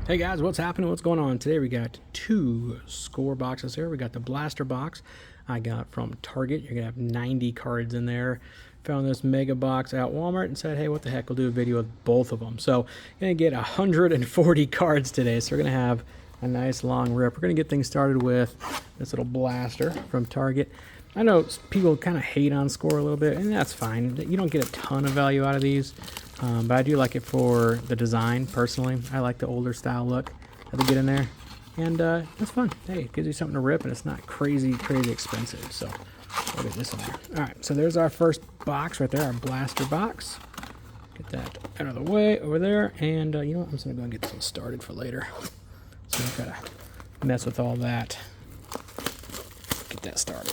Hey guys, what's happening? What's going on? Today we got two score boxes here. We got the blaster box I got from Target. You're going to have 90 cards in there. Found this mega box at Walmart and said, hey, what the heck, we'll do a video with both of them. So you're going to get 140 cards today. So we're going to have a nice long rip. We're going to get things started with this little blaster from Target. I know people kind of hate on score a little bit, and that's fine. You don't get a ton of value out of these. But I do like it for the design, personally. I like the older style look that they get in there. And it's fun. Hey, it gives you something to rip, and it's not crazy expensive. So we'll get this in there. All right, so there's our first box right there, our blaster box. Get that out of the way over there. And you know what? I'm just going to go and get this one started for later. So I've got to mess with all that. Get that started.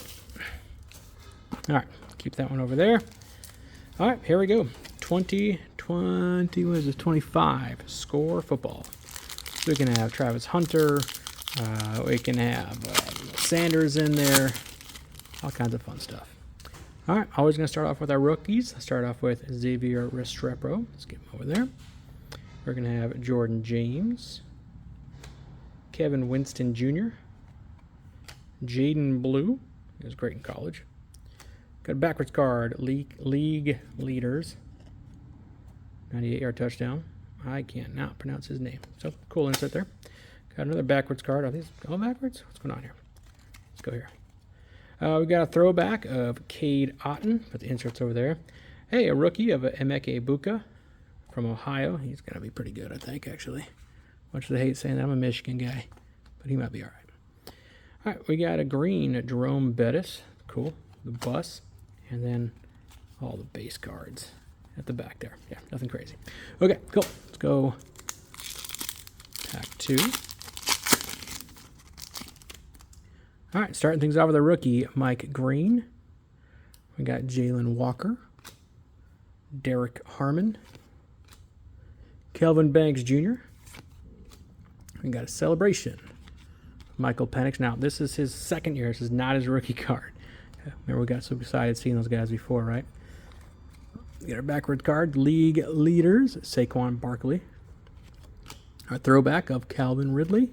All right, keep that one over there. All right, here we go. 20, what is this, 25, score football. So we can have Travis Hunter, we can have Sanders in there, all kinds of fun stuff. All right, always going to start off with our rookies. Let's start off with Xavier Restrepo. Let's get him over there. We're going to have Jordan James, Kevin Winston Jr., Jaden Blue. He was great in college. Got a backwards card, league leaders. 98-yard touchdown. I cannot pronounce his name. So, cool insert there. Got another backwards card. Are these all backwards? What's going on here? Let's go here. We got a throwback of Cade Otton. Put the inserts over there. Hey, a rookie of Emeka Egbuka from Ohio. He's going to be pretty good, I think, actually. Much as I hate saying that, I'm a Michigan guy. But he might be all right. All right, we got a green Jerome Bettis. Cool. The bus. And then all the base cards at the back there. Yeah, nothing crazy. Okay, cool. Let's go pack 2. All right, starting things off with a rookie, Mike Green. We got Jalen Walker, Derek Harmon, Kelvin Banks Jr. We got a celebration, Michael Penix. Now, this is his second year. This is not his rookie card. Remember, we got so excited seeing those guys before, right? Get our backward card, league leaders, Saquon Barkley. Our throwback of Calvin Ridley.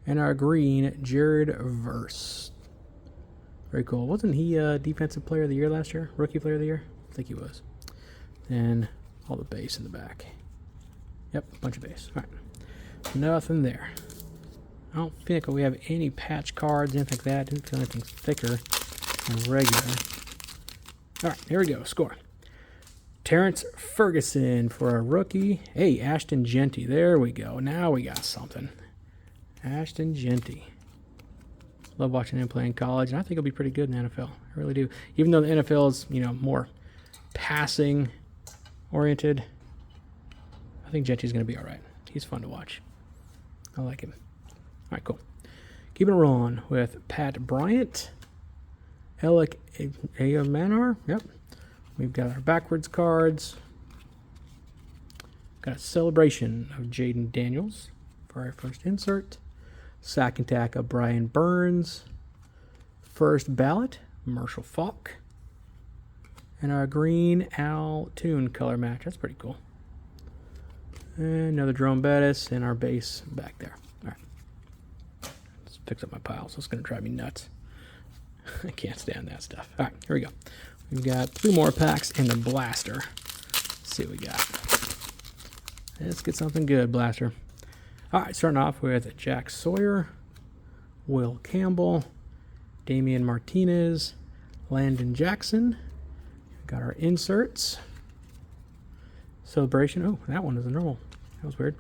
And our green, Jared Verse. Very cool. Wasn't he Defensive Player of the Year last year? Rookie Player of the Year? I think he was. And all the base in the back. Yep, a bunch of base. All right. Nothing there. I don't think we have any patch cards, anything like that. Didn't feel anything thicker than regular. All right, here we go. Score. Terrence Ferguson for a rookie. Hey, Ashton Jeanty. There we go. Now we got something. Ashton Jeanty. Love watching him play in college, and I think he'll be pretty good in the NFL. I really do. Even though the NFL is, more passing oriented, I think Jeanty's going to be all right. He's fun to watch. I like him. All right, cool. Keeping it rolling with Pat Bryant. Alec Ayamanar. Yep. We've got our backwards cards. Got a celebration of Jaden Daniels for our first insert. Sack and tack of Brian Burns. First ballot, Marshall Faulk. And our green Al Toon color match. That's pretty cool. And another Jerome Bettis and our base back there. All right. Let's fix up my pile, so it's going to drive me nuts. I can't stand that stuff. All right, here we go. We've got 3 more packs in the blaster. Let's see what we got. Let's get something good, blaster. All right, starting off with Jack Sawyer, Will Campbell, Damian Martinez, Landon Jackson. Got our inserts. Celebration. Oh, that one is a normal. That was weird.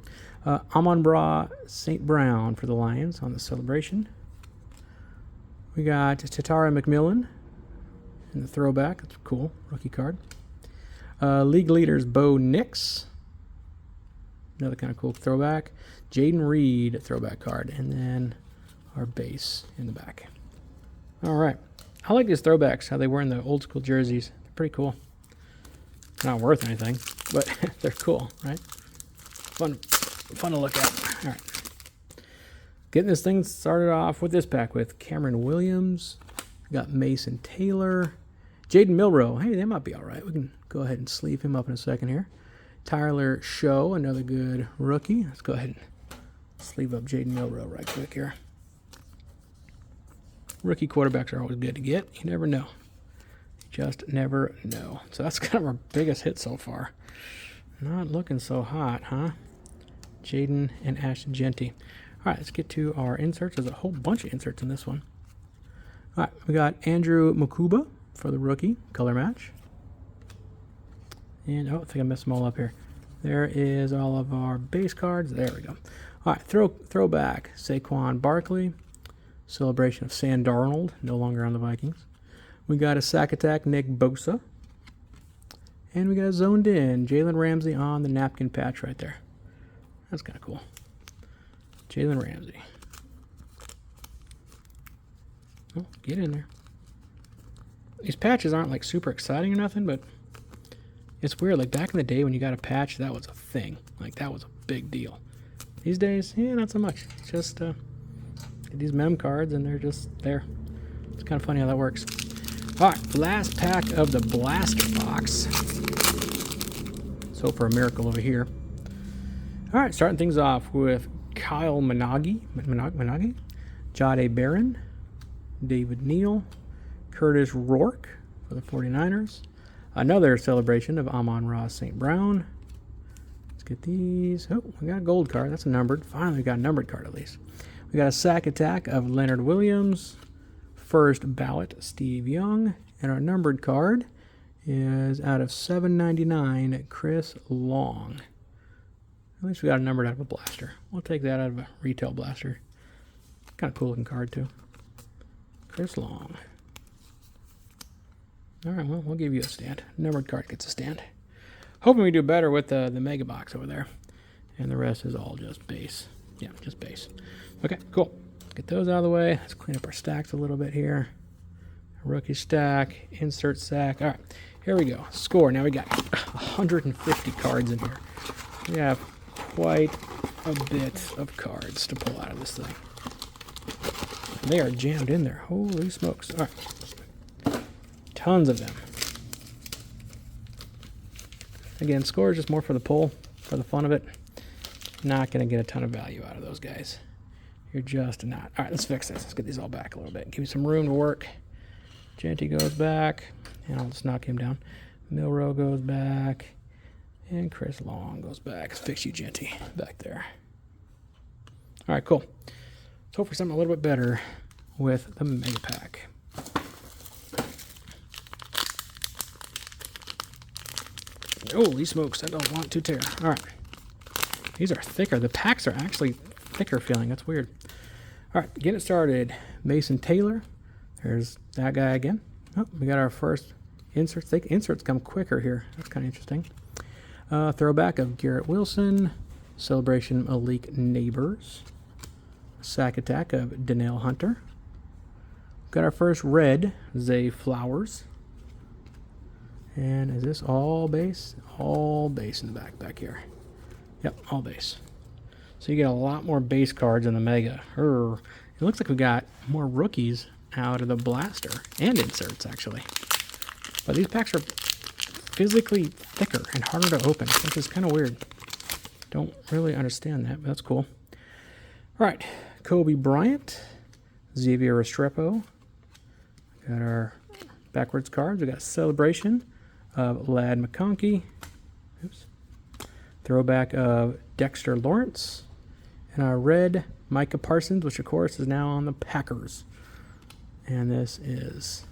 Amon-Ra St. Brown for the Lions on the celebration. We got Tatara McMillan in the throwback. That's cool. Rookie card. League leaders, Bo Nix. Another kind of cool throwback. Jaden Reed throwback card. And then our base in the back. All right. I like these throwbacks, how they were in the old school jerseys. They're pretty cool. Not worth anything, but they're cool, right? Fun to look at. All right. Getting this thing started off with this pack with Cameron Williams. We got Mason Taylor. Jaden Milroe. Hey, they might be all right. We can go ahead and sleeve him up in a second here. Tyler Show, another good rookie. Let's go ahead and sleeve up Jaden Milroe right quick here. Rookie quarterbacks are always good to get. You never know. Just never know. So that's kind of our biggest hit so far. Not looking so hot, huh? Jaden and Ashton Jeanty. All right, let's get to our inserts. There's a whole bunch of inserts in this one. All right, we got Andrew Mukuba for the rookie color match. And oh, I think I messed them all up here. There is all of our base cards. There we go. All right, throwback Saquon Barkley. Celebration of Sam Darnold, no longer on the Vikings. We got a sack attack Nick Bosa. And we got zoned in Jalen Ramsey on the napkin patch right there. That's kind of cool. Jalen Ramsey. Oh, get in there. These patches aren't like super exciting or nothing, but it's weird. Like back in the day when you got a patch, that was a thing. Like that was a big deal. These days, yeah, not so much. It's just get these mem cards and they're just there. It's kind of funny how that works. All right, last pack of the blaster box. Let's hope for a miracle over here. All right, starting things off with Kyle Manaugh, Jahdae Barron, David Neal, Curtis Rourke for the 49ers. Another celebration of Amon-Ra St. Brown. Let's get these. Oh, we got a gold card. That's a numbered. Finally, we got a numbered card at least. We got a sack attack of Leonard Williams. First ballot, Steve Young. And our numbered card is out of 799, Chris Long. At least we got a numbered out of a blaster. We'll take that out of a retail blaster. Kind of cool looking card too. Chris Long. All right, well, we'll give you a stand. Numbered card gets a stand. Hoping we do better with the mega box over there. And the rest is all just base. Yeah, just base. Okay, cool. Let's get those out of the way. Let's clean up our stacks a little bit here. Rookie stack, insert stack. All right, here we go. Score. Now we got 150 cards in here. We have quite a bit of cards to pull out of this thing. They are jammed in there. Holy smokes. All right. Tons of them. Again, score is just more for the pull, for the fun of it. Not going to get a ton of value out of those guys. You're just not. All right, let's fix this. Let's get these all back a little bit. Give me some room to work. Jeanty goes back. And I'll just knock him down. Milroe goes back. And Chris Long goes back. Let's fix you, Jeanty, back there. All right, cool. Let's hope for something a little bit better with the mega pack. Holy smokes, I don't want to tear. All right. These are thicker. The packs are actually thicker feeling. That's weird. All right, get it started. Mason Taylor. There's that guy again. Oh, we got our first inserts. I think inserts come quicker here. That's kind of interesting. Throwback of Garrett Wilson. Celebration of Malik Neighbors. Sack attack of Danielle Hunter. Got our first red, Zay Flowers. And is this all base? All base in the back here. Yep, all base. So you get a lot more base cards in the Mega. It looks like we got more rookies out of the blaster and inserts, actually. But these packs are physically thicker and harder to open, which is kind of weird. Don't really understand that, but that's cool. All right, Kobe Bryant, Xavier Restrepo. Got our backwards cards. We got Celebration of Ladd McConkey. Oops. Throwback of Dexter Lawrence. And our red Micah Parsons, which of course is now on the Packers. And this is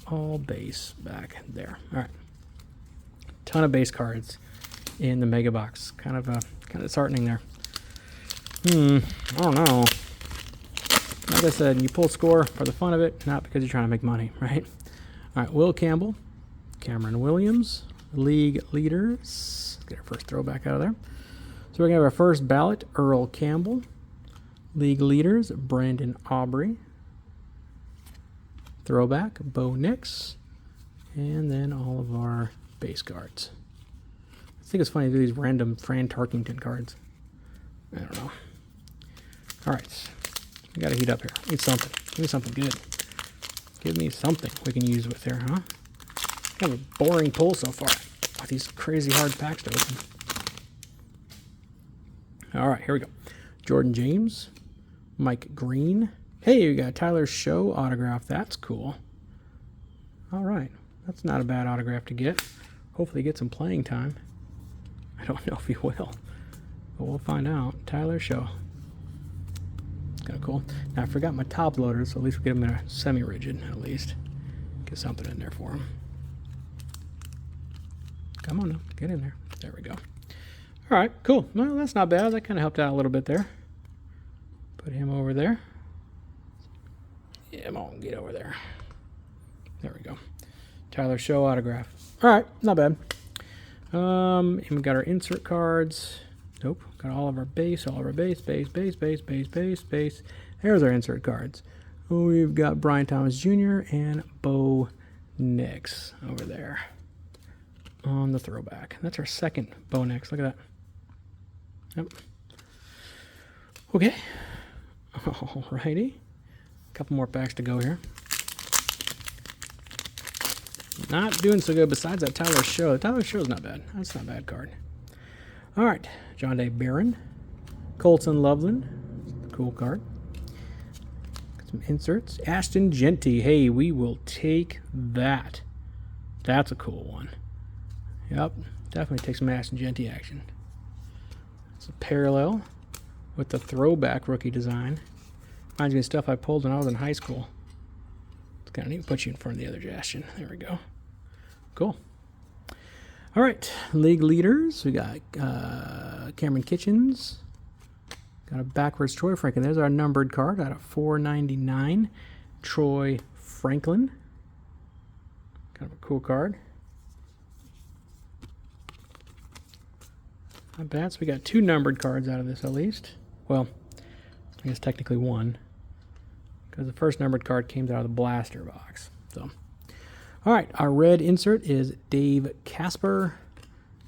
all base back there. All right. Ton of base cards in the mega box. Kind of disheartening there. I don't know. Like I said, you pull score for the fun of it, not because you're trying to make money, right? All right, Will Campbell, Cameron Williams, league leaders. Let's get our first throwback out of there. So we're going to have our first ballot, Earl Campbell. League leaders, Brandon Aubrey. Throwback, Bo Nix. And then all of our base cards. I think it's funny to do these random Fran Tarkington cards. I don't know. All right. We got to heat up here. Need something. Give me something good. Give me something we can use with there, huh? Kind of a boring pull so far with these crazy hard packs to open. All right, here we go. Jordan James, Mike Green. Hey, we got Tyler Show autograph. That's cool. All right. That's not a bad autograph to get. Hopefully get some playing time. I don't know if he will, but we'll find out. Tyler Show. It's kind of cool. Now, I forgot my top loader, so at least we get him in a semi-rigid, at least. Get something in there for him. Come on now. Get in there. There we go. All right, cool. Well, that's not bad. That kind of helped out a little bit there. Put him over there. Yeah, come on, get over there. There we go. Tyler Show autograph. All right, not bad. And we got our insert cards. Nope, got all of our base, base. There's our insert cards. We've got Brian Thomas Jr. and Bo Nix over there on the throwback. That's our second Bo Nix. Look at that. Yep. Okay. Alrighty. A couple more packs to go here. Not doing so good besides that Tyler Show. Tyler Show's not bad. That's not a bad card. All right. John Day Barron. Colton Loveland. Cool card. Got some inserts. Ashton Genty. Hey, we will take that. That's a cool one. Yep. Definitely take some Ashton Genty action. It's a parallel with the throwback rookie design. Reminds me of stuff I pulled when I was in high school. It's kind of neat to put you in front of the other Ashton. There we go. Cool. All right. League leaders. We got Cameron Kitchens. Got a backwards Troy Franklin. There's our numbered card out of 499. Troy Franklin. Kind of a cool card. Not bad. So we got 2 numbered cards out of this at least. Well, I guess technically 1. Because the first numbered card came out of the blaster box. So, all right. Our red insert is Dave Casper.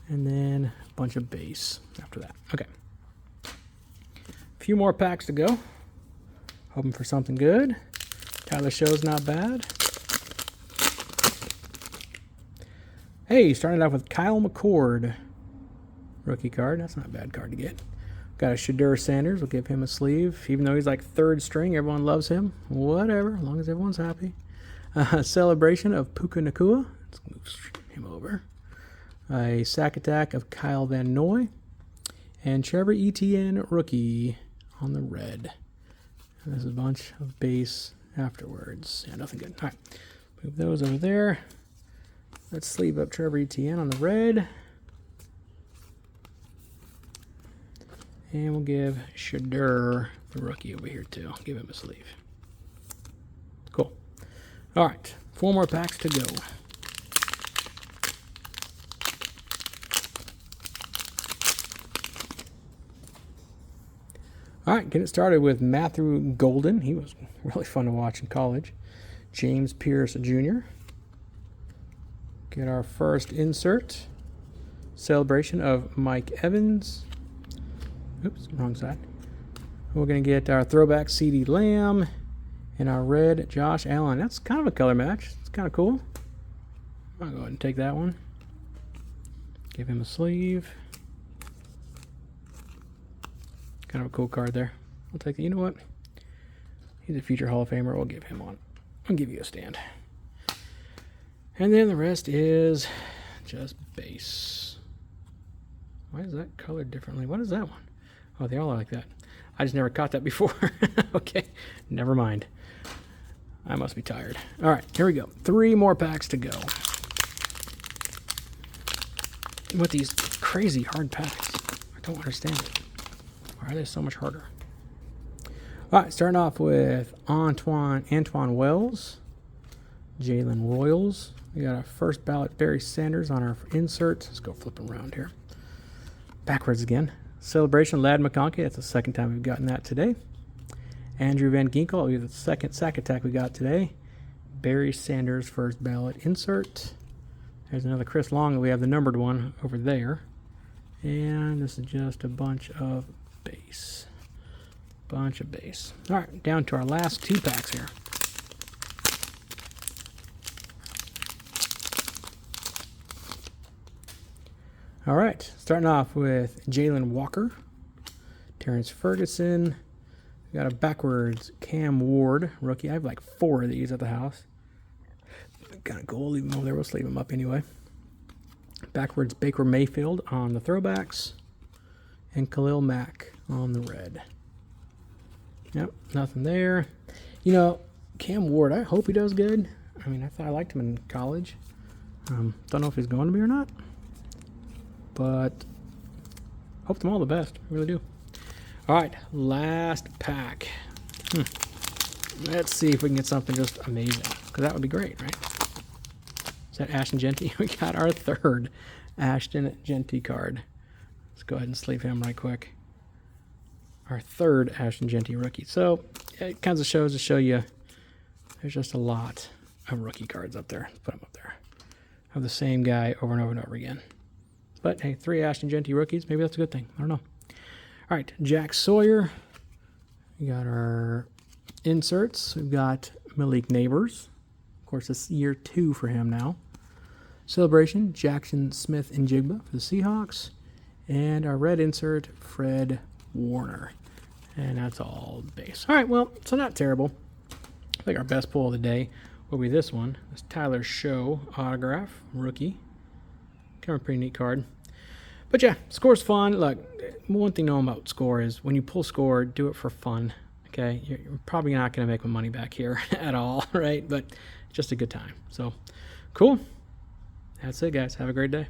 And then a bunch of base after that. Okay. A few more packs to go. Hoping for something good. Tyler Show's not bad. Hey, starting off with Kyle McCord. Rookie card. That's not a bad card to get. Got a Shedeur Sanders. We'll give him a sleeve. Even though he's like 3rd string, everyone loves him. Whatever, as long as everyone's happy. Celebration of Puka Nacua. Let's move him over. A sack attack of Kyle Van Noy. And Trevor Etienne rookie on the red. And there's a bunch of base afterwards. Yeah, nothing good. All right, move those over there. Let's sleeve up Trevor Etienne on the red. And we'll give Shedeur, the rookie, over here too. Give him a sleeve. Cool. All right, 4 more packs to go. All right, get it started with Matthew Golden. He was really fun to watch in college. James Pierce Jr. Get our first insert. Celebration of Mike Evans. Oops, wrong side. We're going to get our throwback CeeDee Lamb and our red Josh Allen. That's kind of a color match. It's kind of cool. I'll go ahead and take that one. Give him a sleeve. Kind of a cool card there. I'll take it. You know what? He's a future Hall of Famer. We'll give him one. I'll give you a stand. And then the rest is just base. Why is that colored differently? What is that one? Oh, they all are like that. I just never caught that before. Okay, never mind. I must be tired. All right, here we go. 3 more packs to go. With these crazy hard packs. I don't understand it. Why are they so much harder? All right, starting off with Antoine Wells, Jalen Royals. We got our first ballot Barry Sanders on our insert. Let's go flipping around here. Backwards again. Celebration Lad McConkey. That's the second time we've gotten that today. Andrew Van Ginkel. The second sack attack we got today. Barry Sanders first ballot insert. There's another Chris Long. We have the numbered one over there. And this is just a bunch of base. Bunch of base. All right, down to our last 2 packs here. All right, starting off with Jalen Walker, Terrence Ferguson. We got a backwards Cam Ward rookie. I have like 4 of these at the house. Kind of cool. Leave them over there. We'll leave them up anyway. Backwards Baker Mayfield on the throwbacks. And Khalil Mack on the red. Yep, nothing there. You know, Cam Ward, I hope he does good. I mean, I thought I liked him in college. Don't know if he's going to be or not. But hope them all the best. I really do. All right, last pack. Let's see if we can get something just amazing, because that would be great, right? Is that Ashton Jeanty? We got our 3rd Ashton Jeanty card. Let's go ahead and sleeve him right quick. Our 3rd Ashton Jeanty rookie. So it kind of shows to show you there's just a lot of rookie cards up there. Let's put them up there. Of the same guy over and over and over again. But hey, 3 Ashton Jeanty rookies. Maybe that's a good thing. I don't know. All right, Jack Sawyer. We got our inserts. We've got Malik Neighbors. Of course, it's year 2 for him now. Celebration, Jackson Smith and Jigba for the Seahawks. And our red insert, Fred Warner. And that's all base. All right, well, so not terrible. I think our best pull of the day will be this one. This Tyler Show autograph, rookie. Kind of a pretty neat card. But yeah, score's fun. Look, one thing knowing about score is when you pull score, do it for fun. Okay, you're probably not going to make my money back here at all, right? But just a good time. So, cool. That's it, guys. Have a great day.